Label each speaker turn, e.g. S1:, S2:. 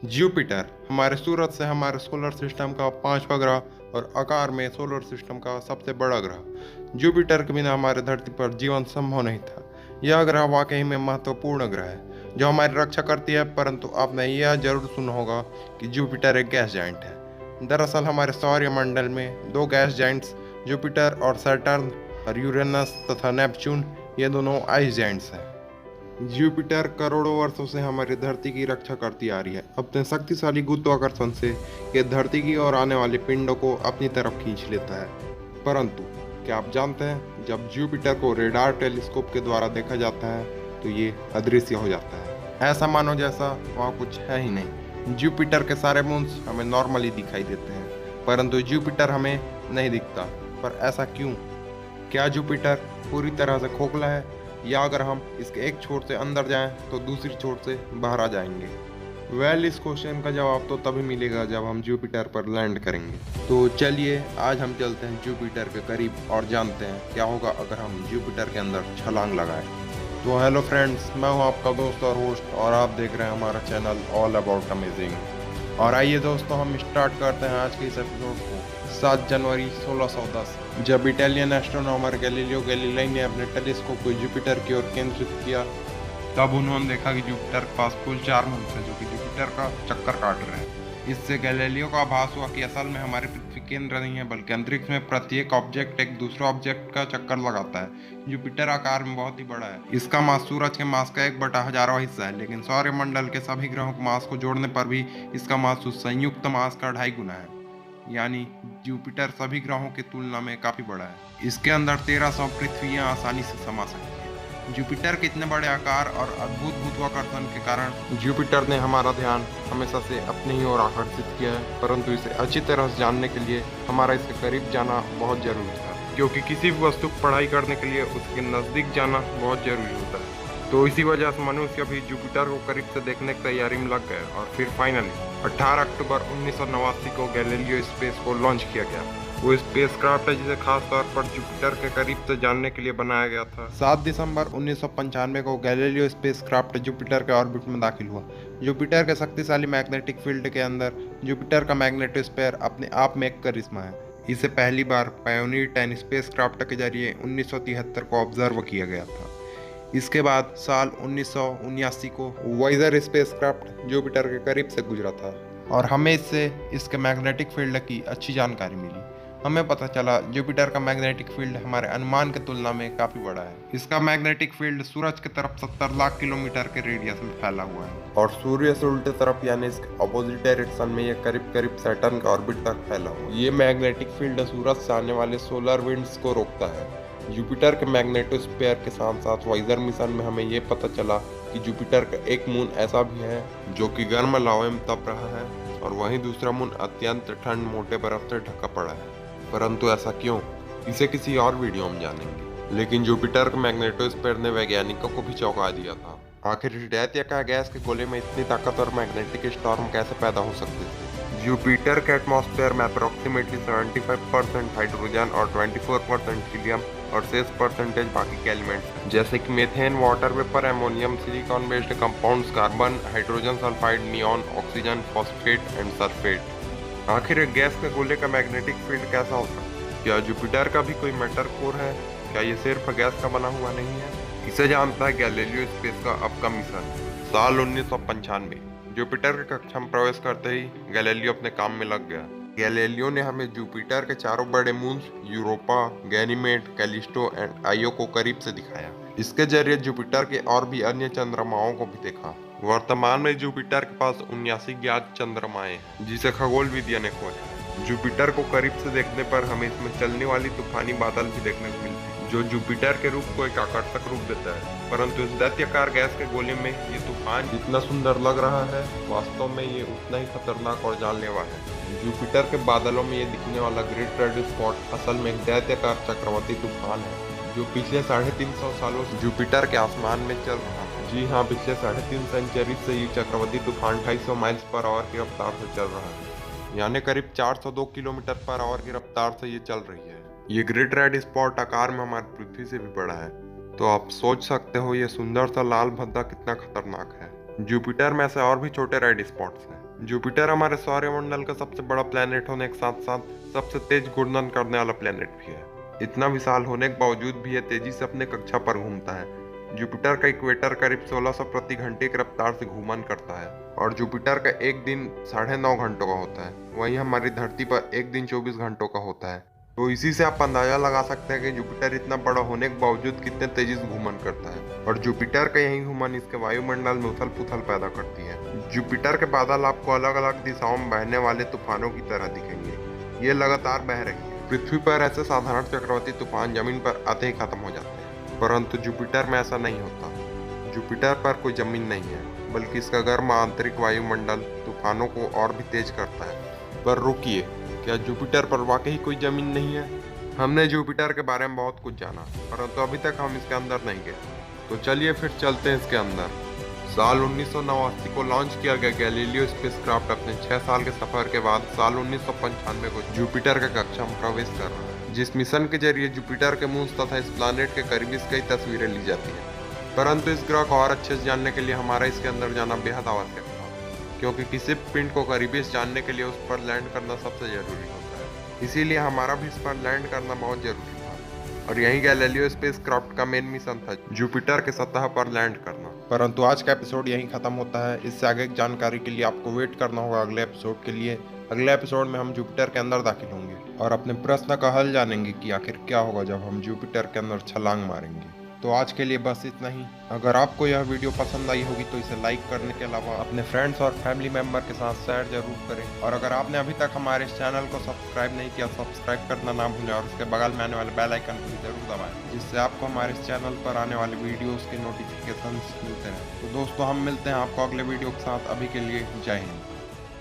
S1: Jupiter हमारे सूरज से हमारे सोलर सिस्टम का पांचवा ग्रह और आकार में सोलर सिस्टम का सबसे बड़ा ग्रह। जुपिटर के बिना हमारे धरती पर जीवन संभव नहीं था। यह ग्रह वाकई में महत्वपूर्ण ग्रह है जो हमारी रक्षा करती है, परंतु आपने यह जरूर सुना होगा कि जुपिटर एक गैस जाइंट है। दरअसल हमारे सौरमंडल में दो गैस जाइंट्स जुपिटर और सैटर्न और यूरेनस तथा नेपच्यून, ये दोनों आइस जाइंट्स हैं। जुपिटर करोड़ों वर्षों से हमारी धरती की रक्षा करती आ रही है। अपने शक्तिशाली गुरुत्वाकर्षण से यह धरती की ओर आने वाले पिंडों को अपनी तरफ खींच लेता है। परंतु क्या आप जानते हैं, जब जुपिटर को रेडार टेलीस्कोप के द्वारा देखा जाता है तो ये अदृश्य हो जाता है। ऐसा मानो जैसा वहाँ कुछ है ही नहीं। जुपिटर के सारे मून्स हमें नॉर्मली दिखाई देते हैं, परंतु जुपिटर हमें नहीं दिखता। पर ऐसा क्यों? क्या जुपिटर पूरी तरह से खोखला है, या अगर हम इसके एक छोर से अंदर जाएं तो दूसरी छोर से बाहर आ जाएंगे? इस क्वेश्चन का जवाब तो तभी मिलेगा जब हम जुपिटर पर लैंड करेंगे। तो चलिए आज हम चलते हैं जुपिटर के करीब और जानते हैं क्या होगा अगर हम जुपिटर के अंदर छलांग लगाएं। तो हेलो फ्रेंड्स, मैं हूं आपका दोस्त और होस्ट, और आप देख रहे हैं हमारा चैनल ऑल अबाउट अमेजिंग। और आइए दोस्तों, हम स्टार्ट करते हैं आज के इस एपिसोड को। 7 जनवरी 1610, जब इटालियन एस्ट्रोनॉमर गैलीलियो गैलीलाई ने अपने टेलीस्कोप को जुपिटर की ओर केंद्रित किया, तब उन्होंने देखा कि जुपिटर के पास कुल 4 मून हैं जो कि जुपिटर का चक्कर काट रहे हैं। इससे गैलीलियो को आभास हुआ कि असल में हमारी पृथ्वी केंद्र नहीं है, बल्कि अंतरिक्ष में प्रत्येक ऑब्जेक्ट एक दूसरे ऑब्जेक्ट का चक्कर लगाता है। जुपिटर आकार में बहुत ही बड़ा है। इसका मास सूरज के मास का 1/1000वां हिस्सा है, लेकिन सौरमंडल के सभी ग्रहों के मास को जोड़ने पर भी इसका मास उस संयुक्त मास का 2.5 गुना है। यानी जुपिटर सभी ग्रहों की तुलना में काफी बड़ा है। इसके अंदर 1300 पृथ्वियां आसानी से समा सकती है। जुपिटर के इतने बड़े आकार और अद्भुत गुरुत्वाकर्षण के कारण जुपिटर ने हमारा ध्यान हमेशा से अपनी ही ओर आकर्षित किया है, परंतु इसे अच्छी तरह से जानने के लिए हमारा इसके करीब जाना बहुत जरूरी था, क्योंकि किसी भी वस्तु की पढ़ाई करने के लिए उसके नजदीक जाना बहुत जरूरी होता है। तो इसी वजह से मनुष्य भी जुपिटर को करीब से देखने की तैयारी में लग गए, और फिर फाइनली 18 अक्टूबर 1989 को गैलीलियो स्पेस को लॉन्च किया गया। वो स्पेसक्राफ्ट है जिसे खास तौर पर जुपिटर के करीब से जानने के लिए बनाया गया था। 7 दिसंबर 1995 को गैलीलियो स्पेसक्राफ्ट जुपिटर के ऑर्बिट में दाखिल हुआ। जुपिटर के शक्तिशाली मैग्नेटिक फील्ड के अंदर जुपिटर का मैग्नेटोस्फीयर अपने आप में एक करिश्मा है। इसे पहली बार पायोनियर 10 स्पेसक्राफ्ट के जरिए 1973 को ऑब्जर्व किया गया था। इसके बाद साल 1979 को वॉयेजर स्पेसक्राफ्ट जुपिटर के करीब से गुजरा था, और हमें इससे इसके मैग्नेटिक फील्ड की अच्छी जानकारी मिली। हमें पता चला जुपिटर का मैग्नेटिक फील्ड हमारे अनुमान की तुलना में काफी बड़ा है। इसका मैग्नेटिक फील्ड सूरज की तरफ 70 लाख किलोमीटर के रेडियस में फैला हुआ है, और सूर्य से उल्टे तरफ यानी इसके अपोजिट डायरेक्शन में यह करीब करीब सैटर्न के ऑर्बिट तक फैला हुआ है। ये मैग्नेटिक फील्ड सूरज से आने वाले सोलर विंड्स को रोकता है। जुपिटर के मैग्नेटोस्फीयर के साथ साथ वॉयेजर मिशन में हमें ये पता चला कि जुपिटर का एक मून ऐसा भी है जो कि गर्म लावा में तप रहा है, और वहीं दूसरा मून अत्यंत ठंड मोटे बर्फ से ढका पड़ा है। परंतु ऐसा क्यों, इसे किसी और वीडियो में जानेंगे। लेकिन जुपिटर के मैग्नेटोस्फीयर ने वैज्ञानिकों को भी चौंका दिया था। आखिर दैत्य का गैस के गोले में इतनी ताकतवर मैग्नेटिक स्टॉर्म कैसे पैदा हो सकते थे? जुपिटर के एटमॉस्फेयर में अप्रोक्सीमेटली 75% हाइड्रोजन और 24% हीलियम और 6% बाकी के एलिमेंट्स जैसे कि methane, water vapour, ammonium, silicon based compounds, carbon, hydrogen sulphide, neon, oxygen, phosphate and sulphate. आखिर एक गैस के गोले का मैग्नेटिक फील्ड कैसा हो सकता है? क्या जुपिटर का भी कोई मैटर कोर है? क्या ये सिर्फ गैस का बना हुआ नहीं है? इसे जानता है गैलीलियो स्पेस का अब का मिशन। साल 1995, जुपिटर के कक्षा में प्रवेश करते ही गैलीलियो अपने काम में लग गया। गैलीलियो ने हमें जुपिटर के चारों बड़े moons Europa, Ganymede, Callisto and आइयो को करीब से दिखाया। इसके जरिए जुपिटर के और भी अन्य चंद्रमाओं को भी देखा। वर्तमान में जुपिटर के पास 79 ज्ञात चंद्रमाएं हैं, जिसे खगोल विद्या ने खोजा। जुपिटर को करीब से देखने पर हमें इसमें चलने वाली तूफानी बादल भी देखने को मिलते हैं, जो जुपिटर के रूप को एक आकर्षक रूप देता है। परंतु इस दैत्याकार गैस के गोले में ये तूफान जितना सुंदर लग रहा है, वास्तव में ये उतना ही खतरनाक और जानलेवा है। जुपिटर के बादलों में ये दिखने वाला ग्रेट रेड स्पॉट असल में एक दैत्याकार चक्रवाती तूफान है, जो पिछले 350 सालों से जुपिटर के आसमान में चल रहा है। जी हाँ, पिछले 3.5 सेंचुरी से ये चक्रवाती तूफान 250 माइल्स पर आवर की रफ्तार से चल रहा है, यानी करीब 402 किलोमीटर पर आवर की रफ्तार से ये चल रही है। ये ग्रेट रेड स्पॉट आकार में हमारी पृथ्वी से भी बड़ा है, तो आप सोच सकते हो ये सुंदर सा लाल भद्दा कितना खतरनाक है। जुपिटर में ऐसे और भी छोटे रेड स्पॉट्स हैं। जुपिटर हमारे सौरमंडल का सबसे बड़ा प्लेनेट होने के साथ साथ सबसे तेज घूर्णन करने वाला प्लेनेट भी है। इतना विशाल होने के बावजूद भी यह तेजी से अपने कक्षा पर घूमता है। जुपिटर का इक्वेटर करीब 1600 प्रति घंटे की रफ्तार से घूमन करता है और जुपिटर का एक दिन 9.5 घंटों का होता है। वहीं हमारी धरती पर एक दिन 24 घंटों का होता है। तो इसी से आप अंदाजा लगा सकते हैं कि जुपिटर इतना बड़ा होने के बावजूद कितने तेजी से घूमन करता है और जुपिटर का यही घूमन इसके वायुमंडल में उथल पुथल पैदा करती है। जुपिटर के बादल आपको अलग अलग दिशाओं में बहने वाले तूफानों की तरह दिखेंगे। ये लगातार बह रही है। पृथ्वी पर ऐसे साधारण चक्रवाती तूफान जमीन पर आते ही खत्म हो जाते हैं, परंतु जुपिटर में ऐसा नहीं होता। जुपिटर पर कोई जमीन नहीं है, बल्कि इसका गर्म आंतरिक वायुमंडल तूफानों को और भी तेज करता है। पर रुकिए, क्या जुपिटर पर वाकई कोई जमीन नहीं है? हमने जुपिटर के बारे में बहुत कुछ जाना, परंतु अभी तक हम इसके अंदर नहीं गए। तो चलिए फिर चलते हैं इसके अंदर। साल 1989 को लॉन्च किया गया गैलीलियो स्पेसक्राफ्ट अपने 6 साल के सफर के बाद साल 1995 को जुपिटर के कक्षा में प्रवेश कर रहा है, जिस मिशन के जरिए जुपिटर के मून तथा इस प्लानेट के करीबी से कई तस्वीरें ली जाती हैं। परंतु इस ग्रह को और अच्छे से जानने के लिए हमारा इसके अंदर जाना बेहद आवश्यक था, क्योंकि किसी पिंड को करीबी से जानने के लिए उस पर लैंड करना सबसे जरूरी होता है। इसीलिए हमारा भी इस पर लैंड करना बहुत जरूरी था और यही गैलीलियो स्पेसक्राफ्ट का मेन मिशन था, जुपिटर के सतह पर लैंड करना। परंतु आज का एपिसोड यहीं खत्म होता है। इससे आगे की जानकारी के लिए आपको वेट करना होगा अगले एपिसोड के लिए। अगले एपिसोड में हम जुपिटर के अंदर दाखिल होंगे और अपने प्रश्न का हल जानेंगे कि आखिर क्या होगा जब हम जुपिटर के अंदर छलांग मारेंगे। तो आज के लिए बस इतना ही। अगर आपको यह वीडियो पसंद आई होगी तो इसे लाइक करने के अलावा अपने फ्रेंड्स और फैमिली मेंबर के साथ शेयर जरूर करें। और अगर आपने अभी तक हमारे इस चैनल को सब्सक्राइब नहीं किया, सब्सक्राइब करना ना भूलें और उसके बगल में आने वाले बेल आइकन को भी जरूर दबाएं, जिससे आपको हमारे इस चैनल पर आने वाले वीडियोस के नोटिफिकेशन मिलते हैं। तो दोस्तों, हम मिलते हैं आपको अगले वीडियो के साथ। अभी के लिए जय हिंद।